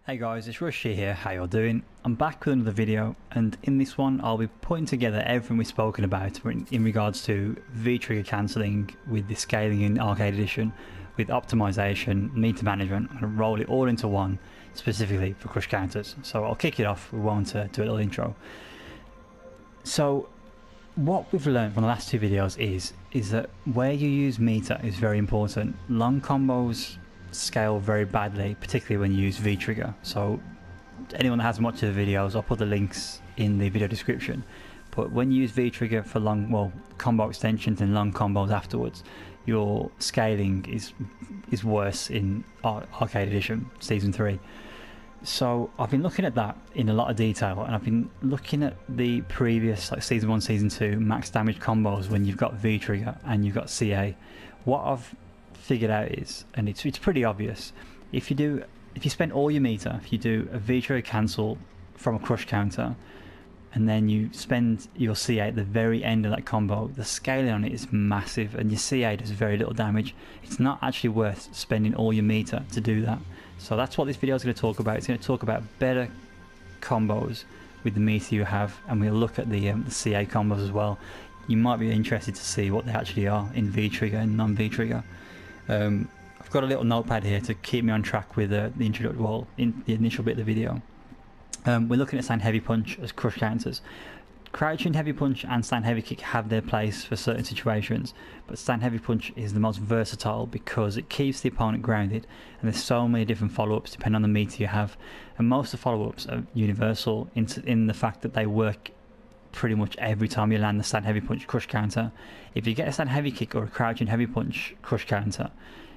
Hey guys, it's Rush here, how y'all doing? I'm back with another video, and in this one I'll be putting together everything we've spoken about in regards to V-trigger cancelling with the scaling in Arcade Edition, with optimization, meter management. I'm going to roll it all into one, specifically for crush counters. So I'll kick it off, we want to do a little intro. So what we've learned from the last two videos is that where you use meter is very important. Long combos scale very badly, particularly when you use V-trigger. So anyone that hasn't watched the videos, I'll put the links in the video description. But when you use V-trigger for long, combo extensions and long combos afterwards, your scaling is worse in Arcade Edition Season 3. So I've been looking at that in a lot of detail, and I've been looking at the previous, like Season 1, Season 2 max damage combos when you've got V-trigger and you've got CA. What I've figured out is, and it's pretty obvious, if you spend all your meter, if you do a V-trigger cancel from a crush counter and then you spend your CA at the very end of that combo, the scaling on it is massive and your CA does very little damage. It's not actually worth spending all your meter to do that. So that's what this video is going to talk about. It's going to talk about better combos with the meter you have, and we'll look at the CA combos as well. You might be interested to see what they actually are in V-trigger and non-V-trigger. I've got a little notepad here to keep me on track with the initial bit of the video. We're looking at stand heavy punch as crush counters. Crouching heavy punch and stand heavy kick have their place for certain situations, but stand heavy punch is the most versatile because it keeps the opponent grounded, and there's so many different follow-ups depending on the meter you have, and most of the follow-ups are universal in the fact that they work pretty much every time you land the stand heavy punch crush counter. If you get a stand heavy kick or a crouching heavy punch crush counter,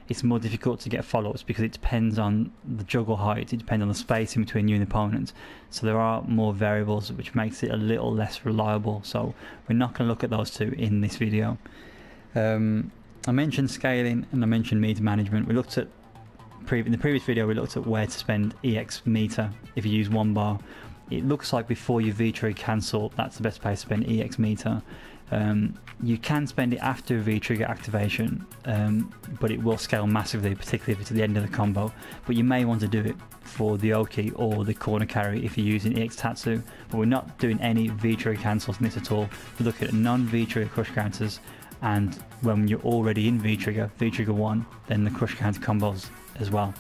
it's more difficult to get follow-ups because it depends on the juggle height, it depends on the spacing between you and the opponent, so there are more variables which makes it a little less reliable. So we're not going to look at those two in this video. I mentioned scaling and I mentioned meter management. We looked at in the previous video we looked at where to spend EX meter if you use one bar. It looks like before you V-trigger cancel, that's the best place to spend EX meter. You can spend it after V-trigger activation, but it will scale massively, particularly if it's at the end of the combo. But you may want to do it for the Oki or the corner carry if you're using EX Tatsu. But we're not doing any V-trigger cancels in this at all. We're looking at non-V-trigger crush counters, and when you're already in V-trigger 1, then the crush counter combos as well.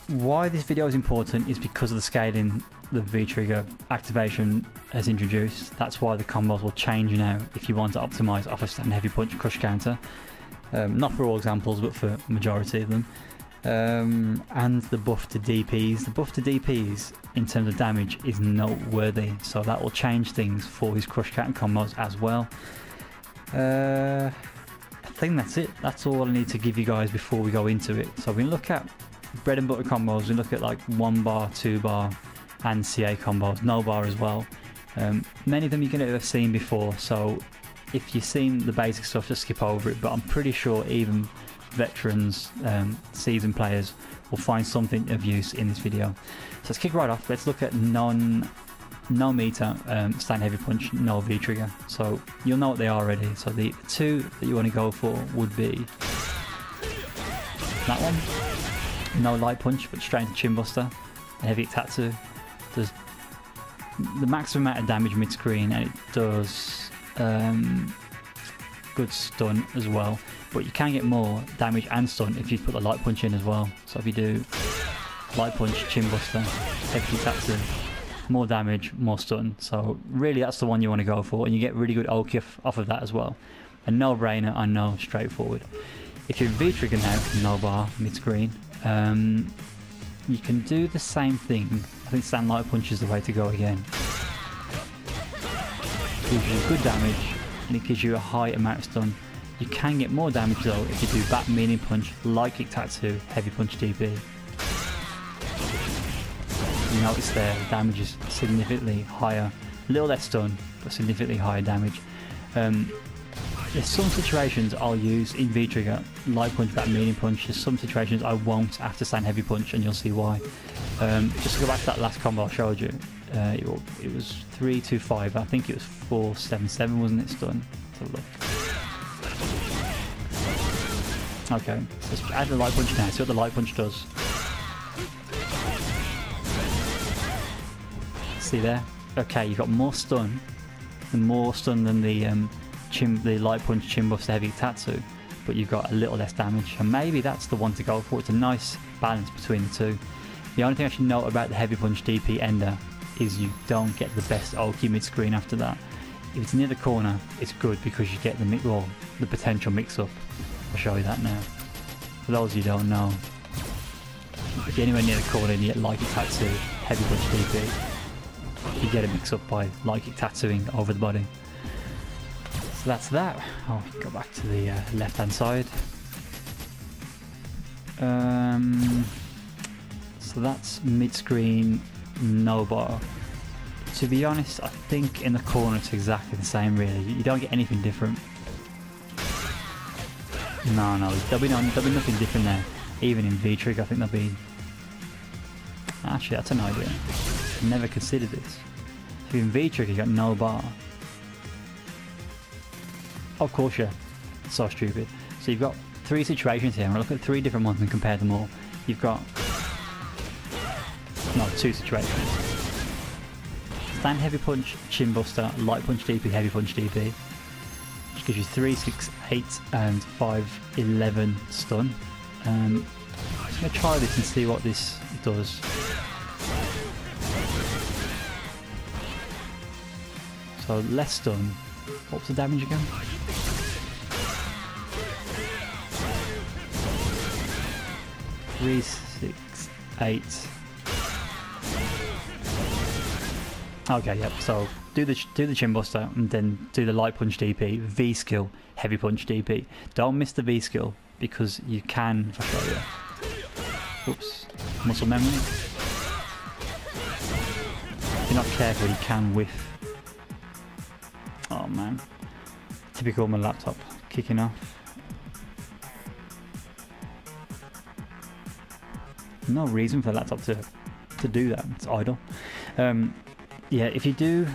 Why this video is important is because of the scaling the V-trigger activation has introduced. That's why the combos will change now if you want to optimize off a stand heavy punch crush counter. Not for all examples, but for majority of them. And the buff to DPs. The buff to DPs in terms of damage is noteworthy, so that will change things for his crush counter combos as well. I think that's it. That's all I need to give you guys before we go into it. So we look at bread and butter combos, we look at like 1 bar, 2 bar and CA combos, no bar as well. Many of them you're going to have seen before, so if you've seen the basic stuff just skip over it, but I'm pretty sure even veterans, seasoned players will find something of use in this video. So let's kick right off. Let's look at no meter, stand heavy punch, no V-trigger. So you'll know what they are already. So the two that you want to go for would be that one, no light punch but straight into chin buster, and heavy tatsu. Does the maximum amount of damage mid screen, and it does good stun as well, but you can get more damage and stun if you put the light punch in as well. So if you do light punch, chin buster, heavy tatsu, more damage, more stun. So really that's the one you want to go for, and you get really good Oki off of that as well. A no-brainer, I know, straightforward. If you're V-trigger now, no bar, mid-screen, you can do the same thing. I think stand light punch is the way to go again. It gives you good damage and it gives you a high amount of stun. You can get more damage though if you do back meaning punch, light kick tatsu, heavy punch DP. You notice there, the damage is significantly higher. A little less stun, but significantly higher damage. There's some situations I'll use in V-trigger light punch, back meaning punch. There's some situations I won't after stand heavy punch, and you'll see why. Just to go back to that last combo I showed you, it was 3-2-5. I think it was 4-7-7, wasn't it? Stun. Let's have a look. Okay, so let's add the light punch now. See what the light punch does. See there? Okay, you've got more stun than the light punch chin buffs heavy tatsu, but you've got a little less damage, and maybe that's the one to go for. It's a nice balance between the two. The only thing I should note about the heavy punch DP ender is you don't get the best Oki mid screen after that. If it's near the corner, it's good because you get the potential mix up. I'll show you that now. For those of you who don't know, if you're anywhere near the corner and you get light tatsu heavy punch DP, you get a mix up by light tattooing over the body. So that's that. I'll go back to the left hand side. So that's mid screen, no bar. To be honest, I think in the corner it's exactly the same really. You don't get anything different. No, there'll be nothing different there. Even in V-Trigger, I think there'll be... Actually, that's an idea. I never considered this. If you're in V-Trigger, you got no bar. Of course, yeah. So stupid. So you've got 3 situations here. I'm going to look at 3 different ones and compare them all. You've got... No, 2 situations. Stand heavy punch, chin buster, light punch DP, heavy punch DP. Which gives you 3, 6, 8 and 5, 11 stun. I'm just going to try this and see what this does. So less stun. What was the damage again? Three, 6, 8. Okay, yep. So do the chin buster and then do the light punch DP, V skill, heavy punch DP. Don't miss the V skill because you can. If I show you. Oops, muscle memory. If you're not careful, you can whiff. Oh man, typical of my laptop kicking off. No reason for the laptop to do that. It's idle. Yeah, if you do...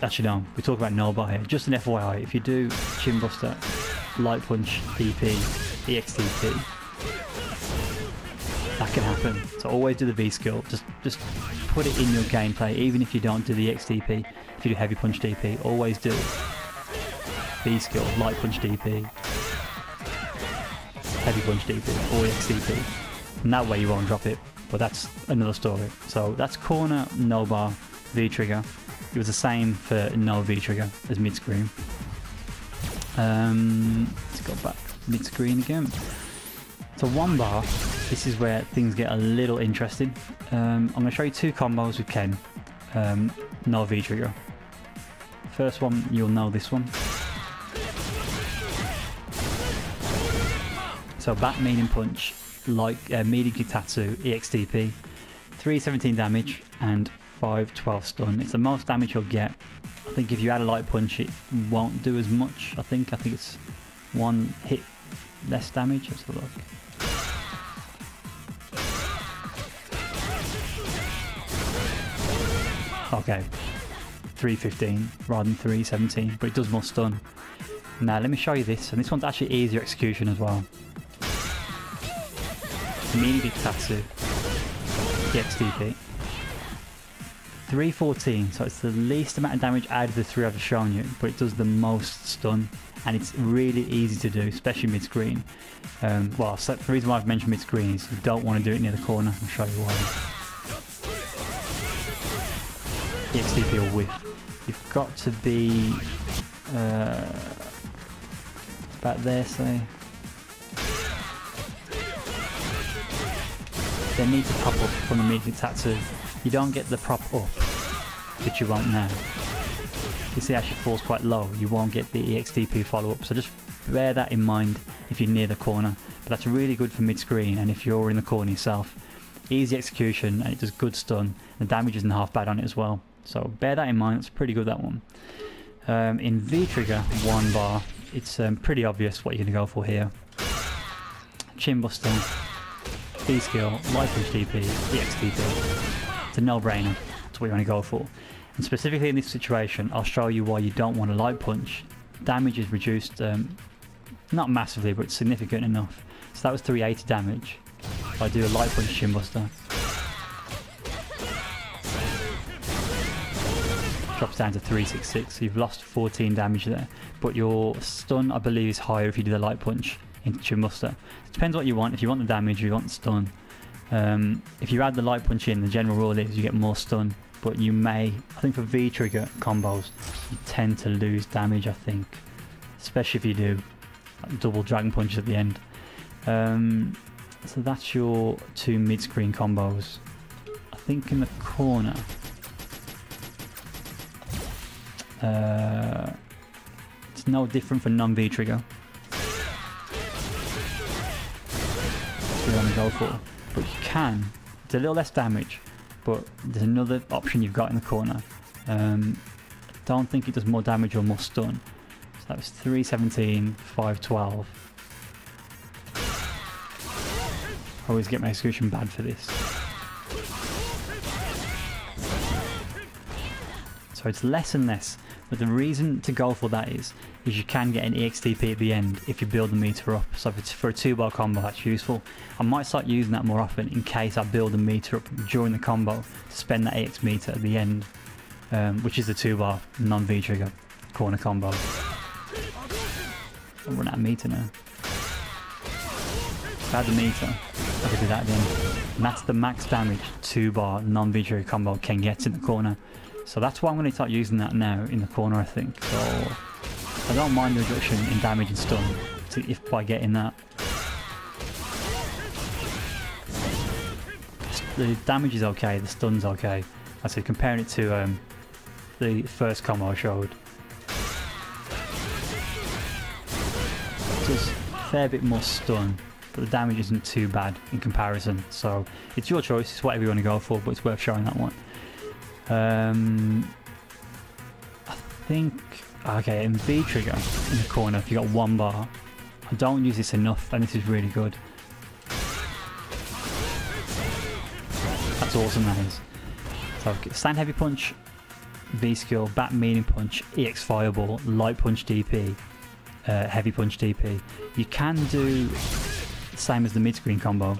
Actually no, we talk about no bar here. Just an FYI, if you do chin buster, light punch, DP, EXTP, that can happen. So always do the V skill. Just put it in your gameplay, even if you don't do the EXTP. If you do heavy punch DP, always do V skill, light punch DP, heavy punch DP, or EXTP. And that way you won't drop it. But that's another story. So that's corner, no bar, V-Trigger. It was the same for no V-Trigger as mid-screen. Let's go back mid-screen again. So 1 bar, this is where things get a little interesting. I'm going to show you 2 combos with Ken. No V-Trigger. First one, you'll know this one. So back medium punch, like medium Kitatsu, EXTP, 317 damage and 512 stun. It's the most damage you'll get. I think if you add a light punch it won't do as much. I think it's 1 hit less damage. Let's have a look. Okay, 315 rather than 317, but it does more stun. Now let me show you this, and this one's actually easier execution as well. Mini Tatsu, EXTP, 314, so it's the least amount of damage out of the 3 I've shown you, but it does the most stun, and it's really easy to do, especially mid-screen. Well, so the reason why I've mentioned mid-screen is you don't want to do it near the corner. I'll show you why. EXTP or whiff. You've got to be about there, say. They need to pop up from the medium Tatsu. You don't get the prop up, which you won't now. You see, it actually falls quite low. You won't get the EXTP follow up. So just bear that in mind if you're near the corner. But that's really good for mid-screen, and if you're in the corner yourself, easy execution, and it does good stun. The damage isn't half bad on it as well. So bear that in mind. It's pretty good, that one. In V-Trigger 1 bar, it's pretty obvious what you're going to go for here. Chin buster, V skill, light punch DP, EXTP. It's a no-brainer. That's what you want to go for. And specifically in this situation, I'll show you why you don't want a light punch. Damage is reduced, not massively, but significant enough. So that was 380 damage. If I do a light punch chin buster, drops down to 366, so you've lost 14 damage there. But your stun, I believe, is higher if you do the light punch into your muster. It depends what you want. If you want the damage or you want the stun. If you add the light punch in, the general rule is you get more stun. But you may, I think for V-trigger combos, you tend to lose damage, I think. Especially if you do like, double dragon punches at the end. So that's your 2 mid-screen combos. I think in the corner... it's no different for non-V-trigger. That's what you want to go for. But you can, it's a little less damage, but there's another option you've got in the corner. I don't think it does more damage or more stun. So that was 317, 512. I always get my execution bad for this. So it's less and less, but the reason to go for that is you can get an EXTP at the end if you build the meter up. So if it's for a 2-bar combo, that's useful. I might start using that more often in case I build the meter up during the combo to spend that EX meter at the end, which is the 2-bar non-V-trigger corner combo. I'll run out of meter now. If I had the meter, I could do that again. And that's the max damage 2-bar non-V-trigger combo can get in the corner. So that's why I'm going to start using that now in the corner, I think. So I don't mind the reduction in damage and stun if by getting that. The damage is okay, the stun's okay. I said comparing it to the first combo I showed. Just a fair bit more stun, but the damage isn't too bad in comparison. So it's your choice, it's whatever you want to go for, but it's worth showing that one. I think, okay, in V-trigger in the corner, if you got 1 bar, I don't use this enough, and this is really good. That's awesome, that is. So stand heavy punch, V skill, bat meaning punch, EX fireball, light punch DP, heavy punch DP. You can do the same as the mid screen combo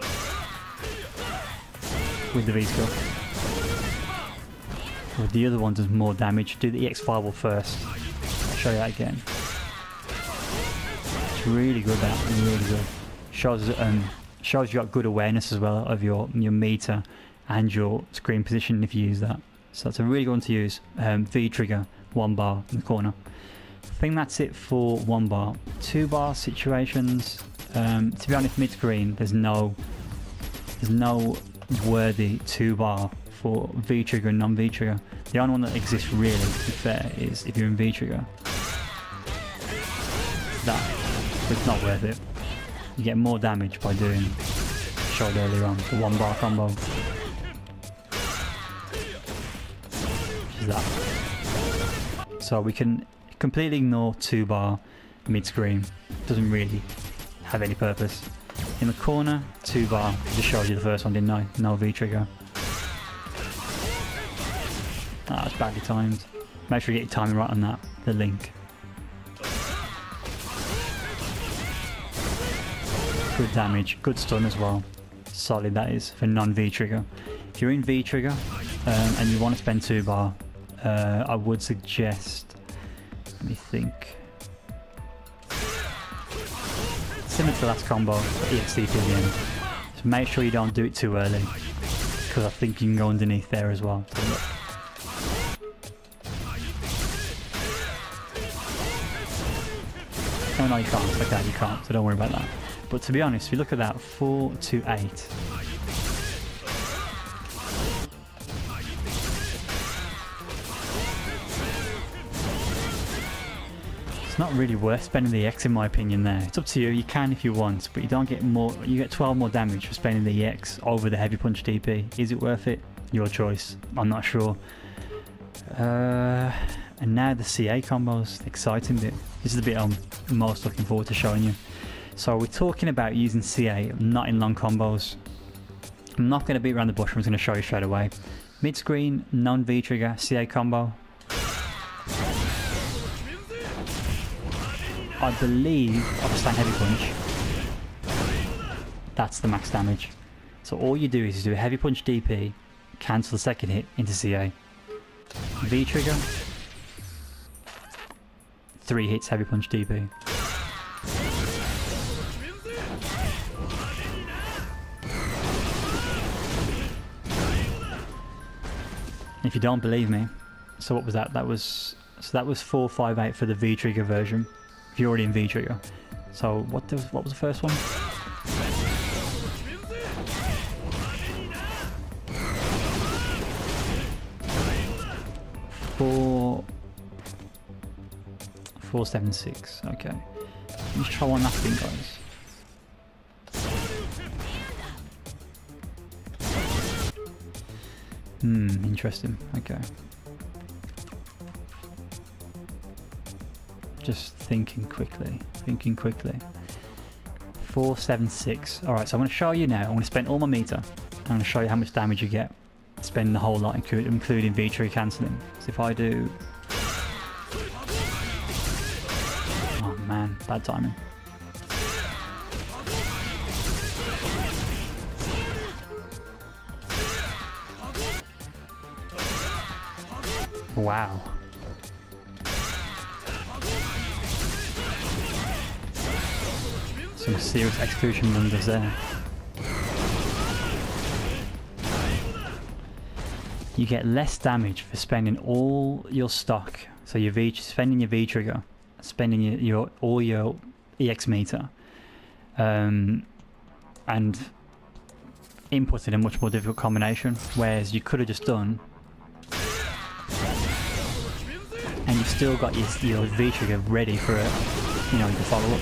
with the V skill. Well, the other one does more damage. Do the EX fireball first. I'll show you that again. It's really good, that, really good. Shows you got good awareness as well of your meter and your screen position if you use that. So that's a really good one to use. V trigger, 1 bar in the corner. I think that's it for 1 bar. 2 bar situations. To be honest, mid screen, there's no worthy 2 bar for V trigger and non V trigger. The only one that exists really, to be fair, is if you're in V trigger. That, but it's not worth it. You get more damage by doing, showed earlier on, the 1 bar combo. Which is that. So we can completely ignore 2 bar mid screen. Doesn't really have any purpose. In the corner, 2 bar, just showed you the first one, didn't I? No V trigger. Ah, it's badly timed. Make sure you get your timing right on that, the link. Good damage, good stun as well. Solid that is for non-V trigger. If you're in V trigger and you want to spend 2 bar, I would suggest, let me think. Similar to the last combo, EXTP at the end. So make sure you don't do it too early, because I think you can go underneath there as well. So look. Oh no, you can't. Okay, you can't, so don't worry about that. But to be honest, if you look at that, 4 to 8. It's not really worth spending the EX in my opinion there. It's up to you, you can if you want, but you don't get more, you get 12 more damage for spending the EX over the heavy punch DP. Is it worth it? Your choice. I'm not sure. And now the CA combos, the exciting bit. This is the bit I'm most looking forward to showing you. So we're talking about using CA, not in long combos. I'm not going to beat around the bush, I'm just going to show you straight away. Mid screen, non-V trigger, CA combo. I believe I'll stand heavy punch. That's the max damage. So all you do is do a heavy punch DP, cancel the second hit into CA. V trigger, 3 hits heavy punch DP. If you don't believe me, so what was that? That was 458 for the V trigger version. If you're already in V trigger. So what was the first one? Four 476. Okay. Let's try one last thing, guys. Interesting. Okay. Just thinking quickly. 476. Alright, so I'm going to show you now. I'm going to spend all my meter. I'm going to show you how much damage you get. Spend the whole lot, including V-trigger cancelling. So if I do... Oh man, bad timing. Wow. Some serious execution numbers there. You get less damage for spending all your stock. So spending your V trigger, spending all your EX meter, and inputting a much more difficult combination. Whereas you could have just done, and you've still got your V trigger ready for it, to follow up.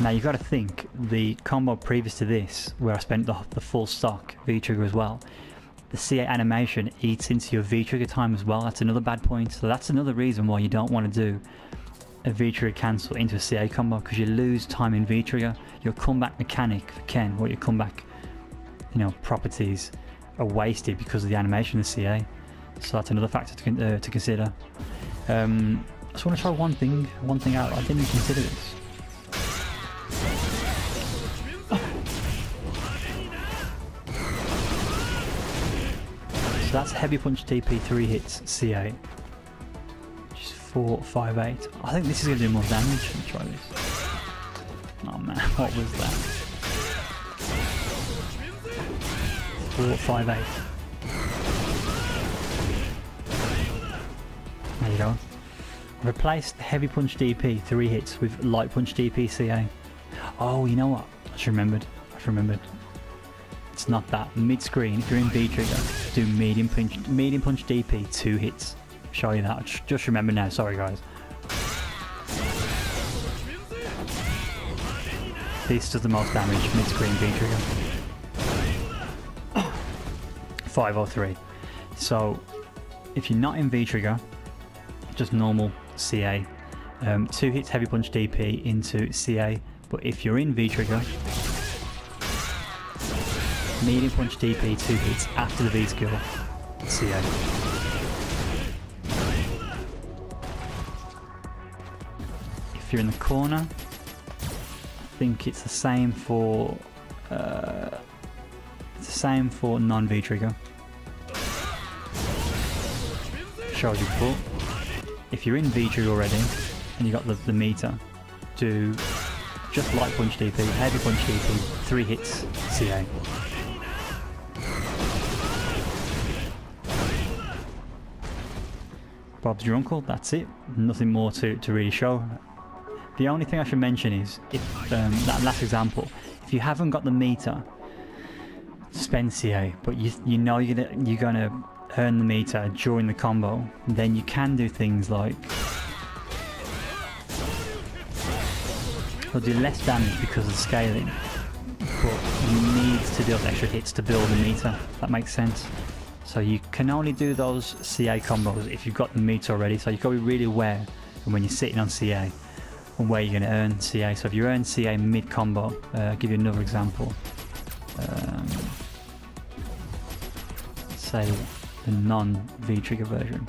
Now you've got to think, the combo previous to this, where I spent the full stock V trigger as well, the CA animation eats into your V trigger time as well. That's another bad point. So that's another reason why you don't want to do a V trigger cancel into a CA combo, because you lose time in V trigger. Your comeback mechanic for Ken, or your comeback, properties are wasted because of the animation of CA. So that's another factor to consider. I just want to try one thing out. I didn't consider this. So that's heavy punch TP 3 hits CA, which is 458. I think this is going to do more damage. Let me try this. Oh man, what was that? 458. There you go. Replaced heavy punch DP 3 hits with light punch DP CA. Oh, you know what? I just remembered. It's not that. Mid-screen, if you're in V trigger, do medium punch DP 2 hits. Show you that. Just remember now. Sorry, guys. This does the most damage. Mid-screen V trigger. 503. So, if you're not in V trigger, just normal CA. 2 hits heavy punch DP into CA. But if you're in V trigger, medium punch DP 2 hits after the V skill, CA. If you're in the corner, I think it's the same for non V trigger. Showed you before. If you're in V trigger already and you got the meter, do just light punch DP, heavy punch DP, 3 hits, CA. Bob's your uncle, that's it. Nothing more to really show. The only thing I should mention is, if that last example, if you haven't got the meter, spend CA, but you know you're gonna earn the meter during the combo, then you can do things like, you'll do less damage because of scaling, but you need to do those extra hits to build the meter. That makes sense. So you can only do those CA combos if you've got the meter already. So you've got to be really aware when you're sitting on CA and where you're going to earn CA. So if you earn CA mid combo, I'll give you another example. Say the non V trigger version.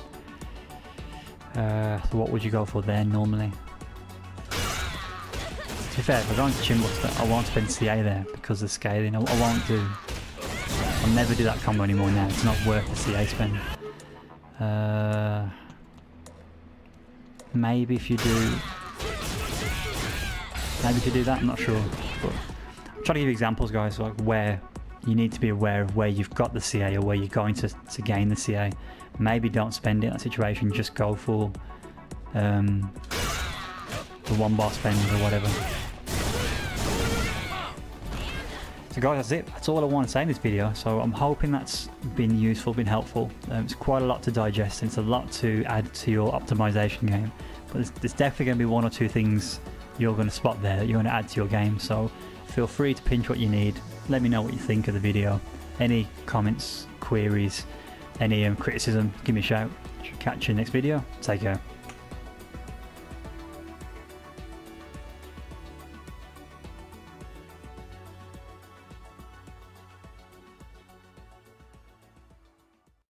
So what would you go for there normally? To be fair, if I go into Chinbuster, I won't spend CA there because of scaling. I'll never do that combo anymore now. It's not worth the CA spend. maybe if you do that, I'm not sure. But I'm trying to give you examples, guys, like where you need to be aware of where you've got the CA or where you're going to gain the CA. Maybe don't spend it in that situation, just go for the one bar spend or whatever. So guys, that's it. That's all I want to say in this video. So I'm hoping that's been useful, been helpful. It's quite a lot to digest, and it's a lot to add to your optimization game. But there's definitely going to be one or two things you're going to spot there that you're going to add to your game. So feel free to pinch what you need. Let me know what you think of the video. Any comments, queries, any criticism, give me a shout. Catch you in the next video. Take care.